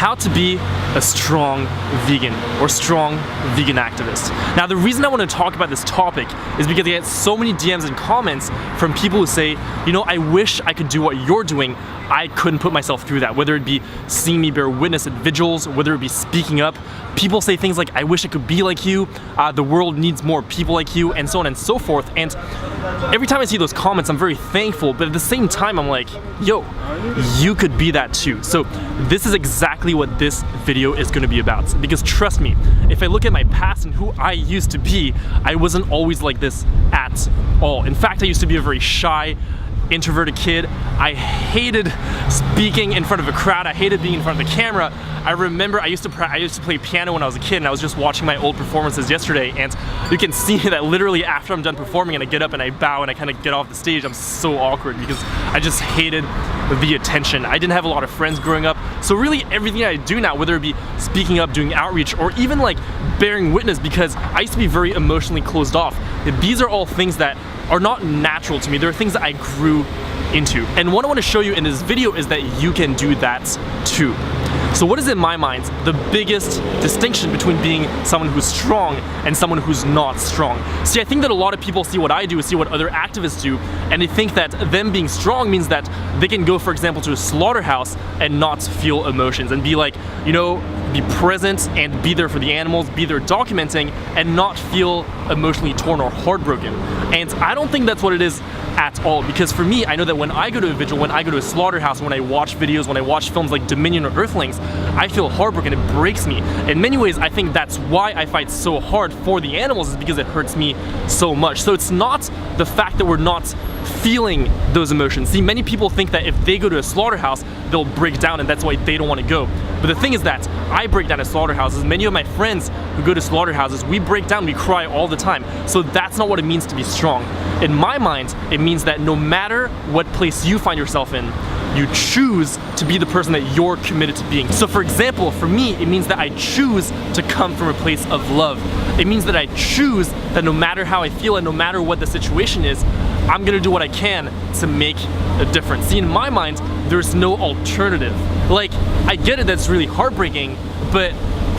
how to be a strong vegan or strong vegan activist. Now, the reason I want to talk about this topic is because I get so many DMs and comments from people who say, you know, I wish I could do what you're doing. I couldn't put myself through that, whether it be seeing me bear witness at vigils, whether it be speaking up. People say things like, I wish I could be like you, the world needs more people like you, and so on and so forth. And every time I see those comments, I'm very thankful, but at the same time, I'm like, yo, you could be that too. So this is exactly what this video is going to be about. Because trust me, if I look at my past and who I used to be, I wasn't always like this at all. In fact, I used to be a very shy, introverted kid. I hated speaking in front of a crowd. I hated being in front of the camera. I remember I used to play piano when I was a kid, and I was just watching my old performances yesterday, and you can see that literally after I'm done performing and I get up and I bow and I kind of get off the stage, I'm so awkward because I just hated the attention. I didn't have a lot of friends growing up, so really everything I do now, whether it be speaking up, doing outreach, or even like bearing witness, because I used to be very emotionally closed off. These are all things that are not natural to me. They're things that I grew into. And what I want to show you in this video is that you can do that too. So what is in my mind the biggest distinction between being someone who's strong and someone who's not strong? See, I think that a lot of people see what I do, see what other activists do, and they think that them being strong means that they can go, for example, to a slaughterhouse and not feel emotions and be like, you know, be present and be there for the animals, be there documenting and not feel emotionally torn or heartbroken. And I don't think that's what it is at all, because for me, I know that when I go to a vigil, when I go to a slaughterhouse, when I watch videos, when I watch films like Dominion or Earthlings, I feel heartbroken. It breaks me. In many ways, I think that's why I fight so hard for the animals, is because it hurts me so much. So it's not the fact that we're not feeling those emotions. See, many people think that if they go to a slaughterhouse, they'll break down and that's why they don't want to go. But the thing is that I break down at slaughterhouses. Many of my friends who go to slaughterhouses, we break down, we cry all the time. So that's not what it means to be strong. In my mind, it means that no matter what place you find yourself in, you choose to be the person that you're committed to being. So for example, for me, it means that I choose to come from a place of love. It means that I choose that no matter how I feel and no matter what the situation is, I'm gonna do what I can to make a difference. See, in my mind, there's no alternative. Like, I get it, that's really heartbreaking, but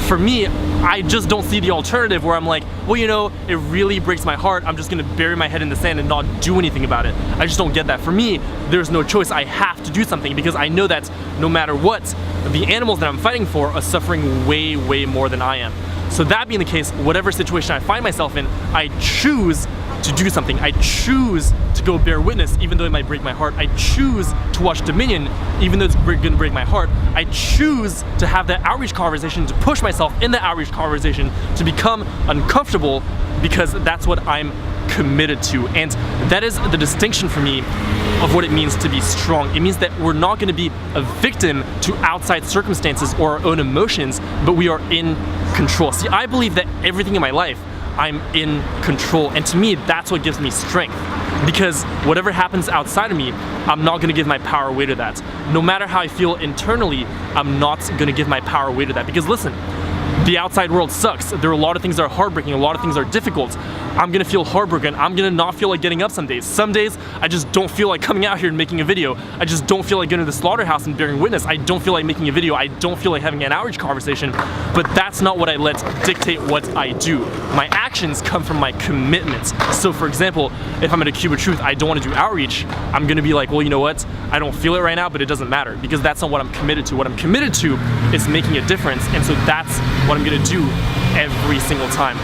for me, I just don't see the alternative where I'm like, well, you know, it really breaks my heart. I'm just gonna bury my head in the sand and not do anything about it. I just don't get that. For me, there's no choice. I have to do something because I know that no matter what, the animals that I'm fighting for are suffering way, way more than I am. So that being the case, whatever situation I find myself in, I choose to do something. I choose to go bear witness, even though it might break my heart. I choose to watch Dominion, even though it's gonna break my heart. I choose to have that outreach conversation, to push myself in the outreach conversation, to become uncomfortable, because that's what I'm committed to. And that is the distinction for me of what it means to be strong. It means that we're not gonna be a victim to outside circumstances or our own emotions, but we are in control. See, I believe that everything in my life, I'm in control, and to me, that's what gives me strength. Because whatever happens outside of me, I'm not gonna give my power away to that. No matter how I feel internally, I'm not gonna give my power away to that. Because listen, the outside world sucks. There are a lot of things that are heartbreaking, a lot of things that are difficult. I'm gonna feel heartbroken. I'm gonna not feel like getting up some days. Some days, I just don't feel like coming out here and making a video. I just don't feel like going to the slaughterhouse and bearing witness. I don't feel like making a video. I don't feel like having an outreach conversation. But that's not what I let dictate what I do. My actions come from my commitments. So for example, if I'm at a Cube of Truth, I don't want to do outreach, I'm gonna be like, well, you know what? I don't feel it right now, but it doesn't matter, because that's not what I'm committed to. What I'm committed to is making a difference, and so that's what I'm gonna do every single time.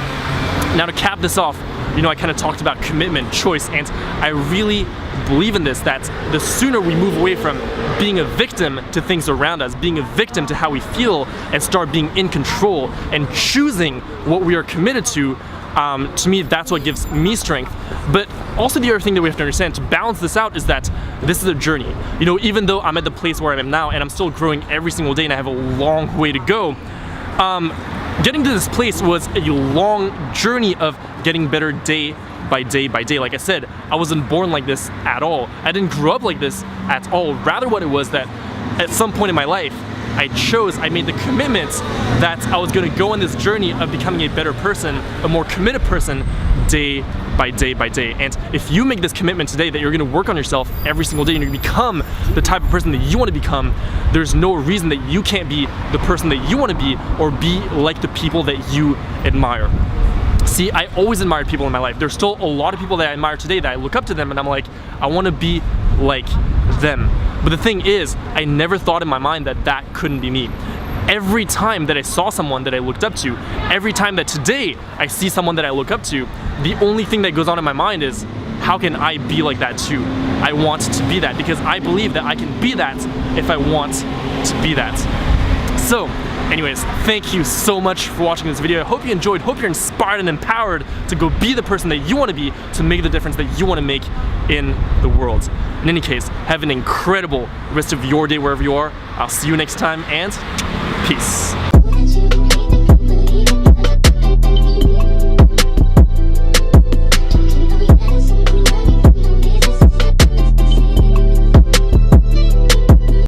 Now, to cap this off, you know, I kind of talked about commitment, choice, and I really believe in this, that the sooner we move away from being a victim to things around us, being a victim to how we feel, and start being in control and choosing what we are committed to me, that's what gives me strength. But also the other thing that we have to understand to balance this out is that this is a journey. You know, even though I'm at the place where I am now and I'm still growing every single day and I have a long way to go, getting to this place was a long journey of getting better day by day by day. Like I said, I wasn't born like this at all. I didn't grow up like this at all. Rather, what it was that at some point in my life, I made the commitment that I was gonna go on this journey of becoming a better person, a more committed person, day by day by day. And if you make this commitment today that you're gonna work on yourself every single day and you're gonna become the type of person that you wanna become, there's no reason that you can't be the person that you wanna be or be like the people that you admire. See, I always admired people in my life. There's still a lot of people that I admire today that I look up to them and I'm like, I wanna be like them. But the thing is, I never thought in my mind that that couldn't be me. Every time that I saw someone that I looked up to, every time that today I see someone that I look up to, the only thing that goes on in my mind is, how can I be like that too? I want to be that because I believe that I can be that if I want to be that. So, anyways, thank you so much for watching this video. I hope you enjoyed, hope you're inspired and empowered to go be the person that you want to be, to make the difference that you want to make in the world. In any case, have an incredible rest of your day wherever you are. I'll see you next time, and peace.